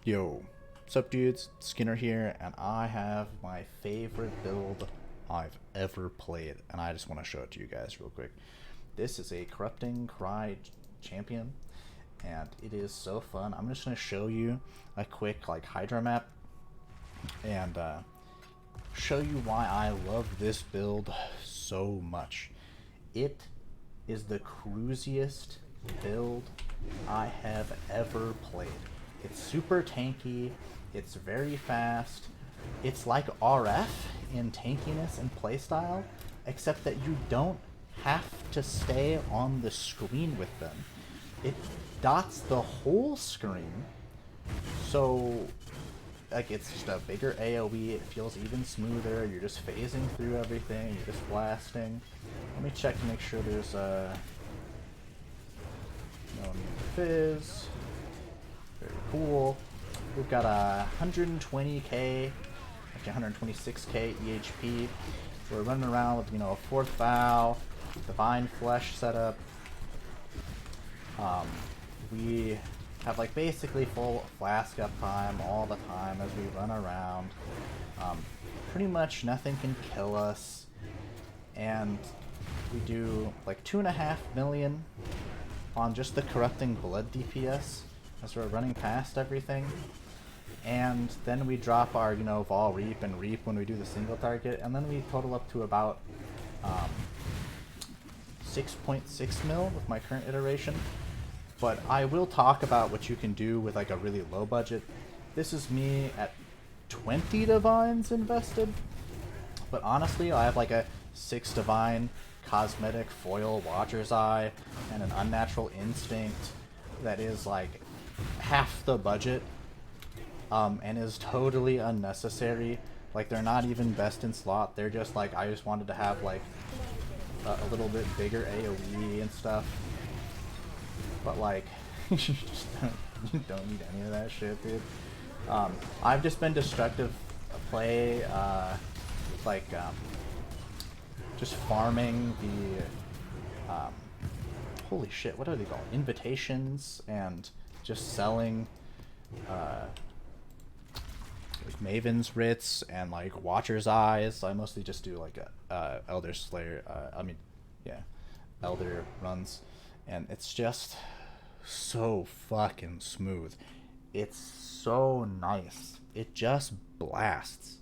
Yo, what's up dudes, Skinner here, and I have my favorite build I've ever played, and I just want to show it to you guys real quick. This is a Corrupting Cry champion, and it is so fun. I'm just going to show you a quick Hydra map, and show you why I love this build so much. It is the cruisiest build I have ever played. It's super tanky, it's very fast, it's like RF in tankiness and playstyle, except that you don't have to stay on the screen with them. It dots the whole screen, so it's just a bigger AoE, it feels even smoother, you're just phasing through everything, you're just blasting. Let me check to make sure there's no need for fizz. Very cool. We've got a 120k, actually 126k EHP. We're running around with, a fourth vow, divine flesh setup. We have basically full flask uptime all the time as we run around. Pretty much nothing can kill us, and we do 2.5 million on just the corrupting blood DPS as we're running past everything. And then we drop our Vol Reap and Reap when we do the single target, and then we total up to about 6.6 mil with my current iteration. But I will talk about what you can do with a really low budget. This is me at 20 divines invested, but honestly I have a 6 divine cosmetic foil Watcher's Eye and an unnatural instinct that is half the budget, and is totally unnecessary. They're not even best in slot, they're just I just wanted to have a little bit bigger AoE and stuff, but you just don't need any of that shit, dude. I've just been destructive play, just farming the holy shit, what are they called? Invitations, and just selling Maven's Writs and Watcher's Eyes. I mostly just do Elder Slayer, Elder runs, and it's just so fucking smooth. It's so nice. It just blasts.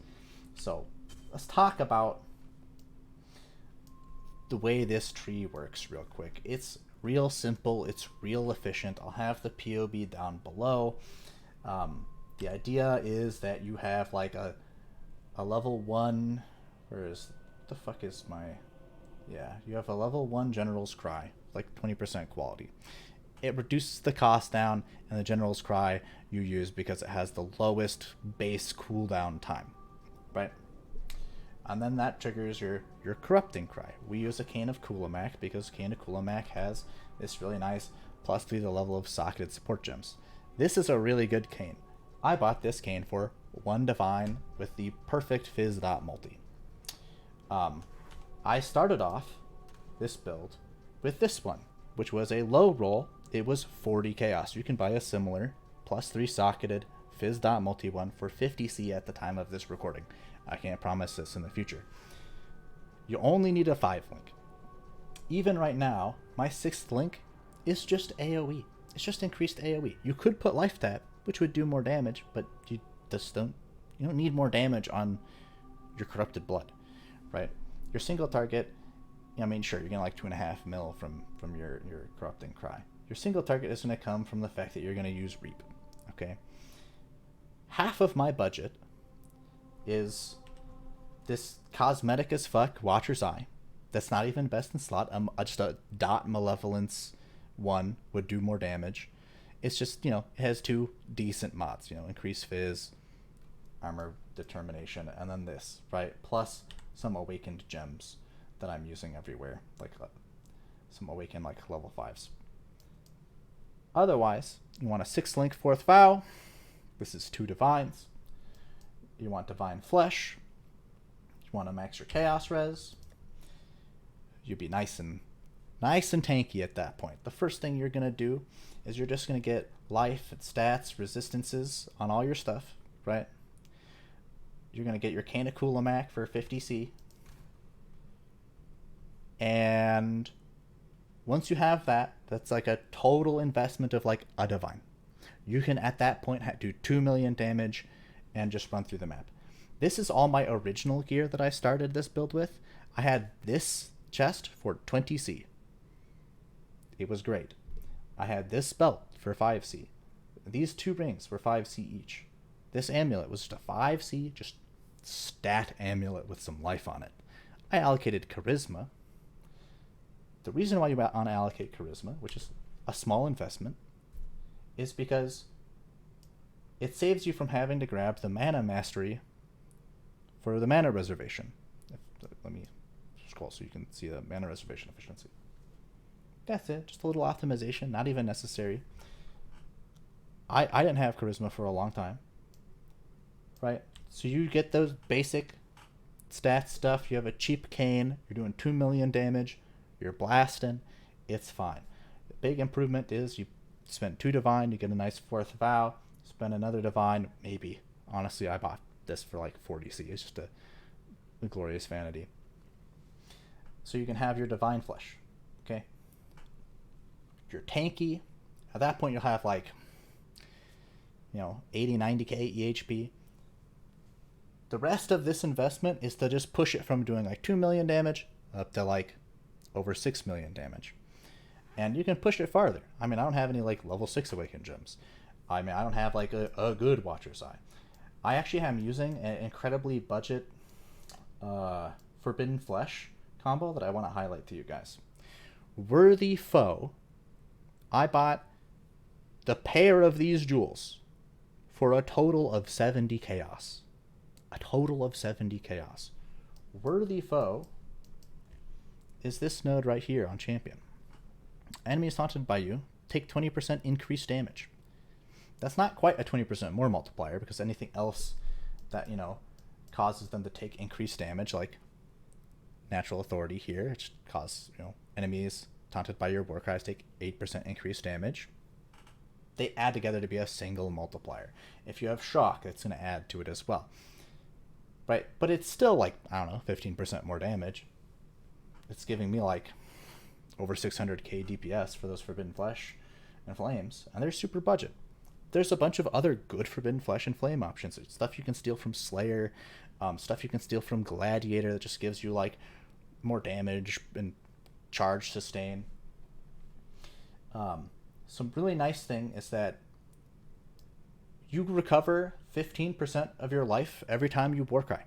So let's talk about the way this tree works real quick. It's real simple, it's real efficient. I'll have the POB down below. The idea is that you have a level 1, where is, the fuck is my, you have a level 1 General's Cry, 20% quality. It reduces the cost down, and the General's Cry you use because it has the lowest base cooldown time, right? And then that triggers your Corrupting Cry. We use a Cane of Kulamak because Cane of Kulamak has this really nice +3 to the level of socketed support gems. This is a really good cane. I bought this cane for 1 divine with the perfect fizz dot multi. I started off this build with this one, which was a low roll. It was 40 chaos. You can buy a similar +3 socketed fizz dot multi one for 50C at the time of this recording. I can't promise this in the future. You only need a 5 link. Even right now, my 6th link is just AoE. It's just increased AoE. You could put life tap, which would do more damage, but you don't need more damage on your corrupted blood, right? Your single target, sure, you're getting 2.5 mil from your Corrupting Cry. Your single target is going to come from the fact that you're going to use Reap, okay? Half of my budget is this cosmetic as fuck Watcher's Eye. That's not even best in slot. Just a dot malevolence 1 would do more damage. It's just, it has 2 decent mods, increase fizz, armor determination, and then this, right? Plus some awakened gems that I'm using everywhere, some awakened level 5s. Otherwise, you want a 6 link 4th vow. This is 2 divines. You want divine flesh. You want to max your chaos res. You'd be nice and tanky at that point. The first thing you're going to do is you're just going to get life, stats, resistances on all your stuff, right? You're going to get your Canacula for 50C. And once you have that, that's like a total investment of like a divine. You can at that point do 2 million damage and just run through the map. This is all my original gear that I started this build with. I had this chest for 20C. It was great. I had this belt for 5C. These 2 rings were 5C each. This amulet was just a 5C, just stat amulet with some life on it. I allocated charisma. The reason why you unallocate charisma, which is a small investment, is because it saves you from having to grab the mana mastery for the mana reservation. Let me scroll so you can see the mana reservation efficiency. That's it. Just a little optimization, not even necessary. I didn't have charisma for a long time, right? So you get those basic stat stuff. You have a cheap cane. You're doing 2 million damage. You're blasting. It's fine. The big improvement is you spend 2 divine. You get a nice 4th vow. Spend another divine. Maybe. Honestly, I bought this for like 40C. It's just a glorious vanity. So you can have your divine flesh. Okay. You're tanky. At that point, you'll have like, 80, 90k EHP. The rest of this investment is to just push it from doing like 2 million damage up to like over 6 million damage. And you can push it farther. I mean, I don't have any like level 6 awakened gems. I mean, I don't have like a good Watcher's Eye. I actually am using an incredibly budget Forbidden Flesh combo that I want to highlight to you guys. Worthy Foe. I bought the pair of these jewels for a total of 70 chaos. A total of 70 chaos. Worthy Foe is this node right here on champion. Enemies taunted by you take 20% increased damage. That's not quite a 20% more multiplier, because anything else that, causes them to take increased damage, like Natural Authority here, it causes, enemies taunted by your war cries take 8% increased damage. They add together to be a single multiplier. If you have Shock, it's going to add to it as well. Right? But it's still like, 15% more damage. It's giving me like over 600k DPS for those Forbidden Flesh and Flames, and they're super budget. There's a bunch of other good Forbidden Flesh and Flame options. It's stuff you can steal from Slayer, stuff you can steal from Gladiator that just gives you like more damage and charge sustain. Some really nice thing is that you recover 15% of your life every time you Warcry.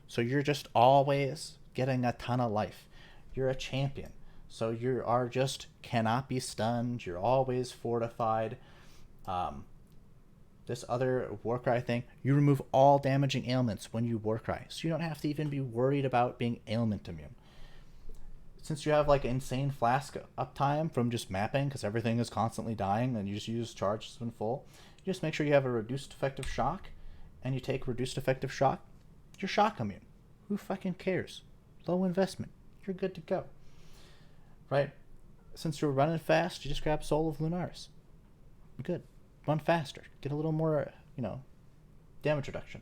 So you're just always getting a ton of life. You're a champion. So you are just cannot be stunned. You're always fortified. This other Warcry thing, you remove all damaging ailments when you Warcry. So you don't have to even be worried about being ailment immune. Since you have like insane flask uptime from just mapping, because everything is constantly dying and you just use charges when full, you just make sure you have a reduced effective shock, and you take reduced effective shock, you're shock immune. Who fucking cares? Low investment. You're good to go. Right? Since you're running fast, you just grab Soul of Lunaris. Good. Run faster. Get a little more, damage reduction.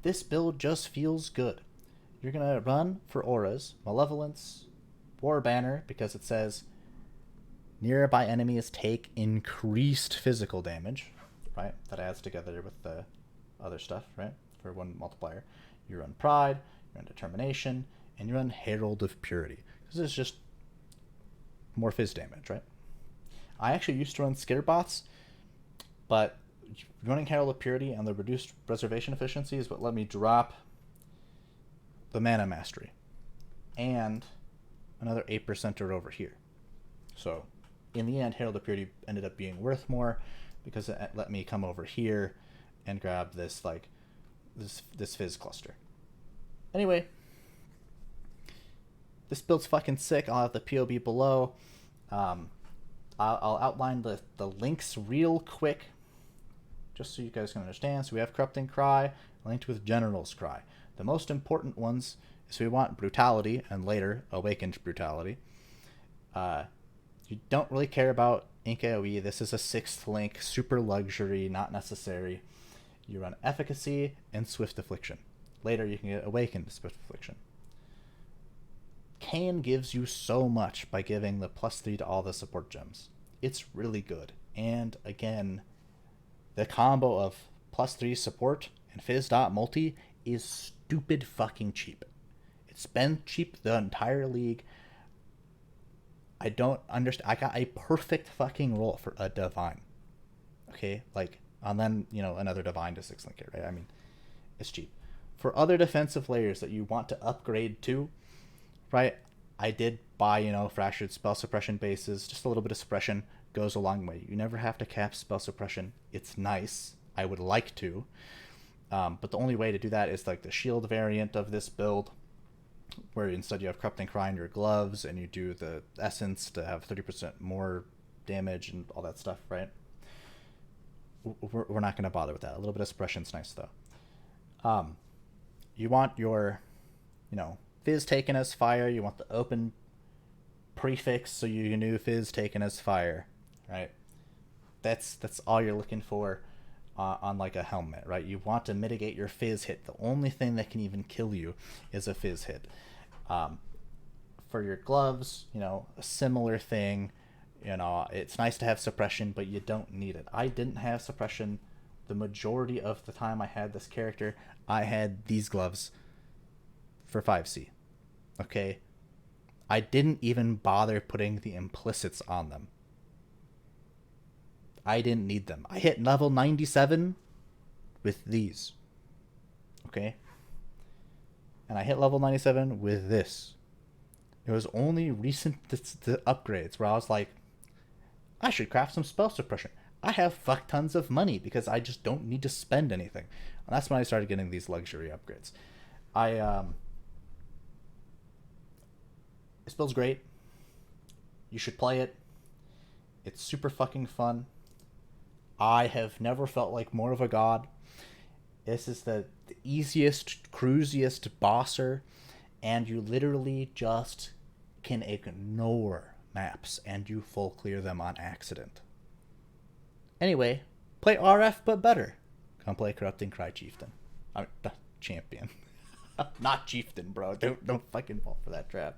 This build just feels good. You're going to run for auras, Malevolence, War Banner, because it says nearby enemies take increased physical damage, right? That adds together with the other stuff, right? For one multiplier. You run Pride, you run Determination, and you run Herald of Purity. This is just more phys damage, right? I actually used to run Scarebots, but running Herald of Purity and the reduced preservation efficiency is what let me drop the Mana Mastery and another 8%er over here. So in the end, Herald of Purity ended up being worth more because it let me come over here and grab this this Fizz cluster. Anyway, this build's fucking sick. I'll have the POB below. I'll outline the links real quick, just so you guys can understand. So we have Corrupting Cry linked with General's Cry. The most important ones is we want Brutality and later Awakened Brutality. You don't really care about Ink AoE. This is a 6th link, super luxury, not necessary. You run Efficacy and Swift Affliction. Later you can get Awakened Swift Affliction. Kayn gives you so much by giving the +3 to all the support gems. It's really good. And again, the combo of +3 support and Fizz dot multi is stupid fucking cheap. It's been cheap the entire league. I don't understand. I got a perfect fucking roll for a Divine. Okay? Like, and then, another Divine to 6 link it, right? I mean, it's cheap. For other defensive layers that you want to upgrade to, right? I did buy, fractured spell suppression bases. Just a little bit of suppression goes a long way. You never have to cap spell suppression. It's nice. I would like to. But the only way to do that is like the shield variant of this build, where instead you have Corrupting Cry in your gloves and you do the essence to have 30% more damage and all that stuff, right? We're not going to bother with that. A little bit of suppression's nice, though. You want your, Fizz taken as fire. You want the open prefix, so you knew Fizz taken as fire, right? That's all you're looking for on like a helmet, right? You want to mitigate your Fizz hit. The only thing that can even kill you is a Fizz hit. For your gloves, a similar thing. It's nice to have suppression, but you don't need it. I didn't have suppression the majority of the time I had this character. I had these gloves for 5C. Okay? I didn't even bother putting the implicits on them. I didn't need them. I hit level 97 with these. Okay? And I hit level 97 with this. It was only recent the upgrades where I was like, I should craft some spell suppression. I have fuck tons of money because I just don't need to spend anything. And that's when I started getting these luxury upgrades. This build's great. You should play it. It's super fucking fun. I have never felt like more of a god. This is the easiest, cruisiest bosser, and you literally just can ignore maps and you full clear them on accident. Anyway, play RF but better. Come play Corrupting Cry Chieftain. Champion. Not Chieftain, bro. Don't fucking fall for that trap.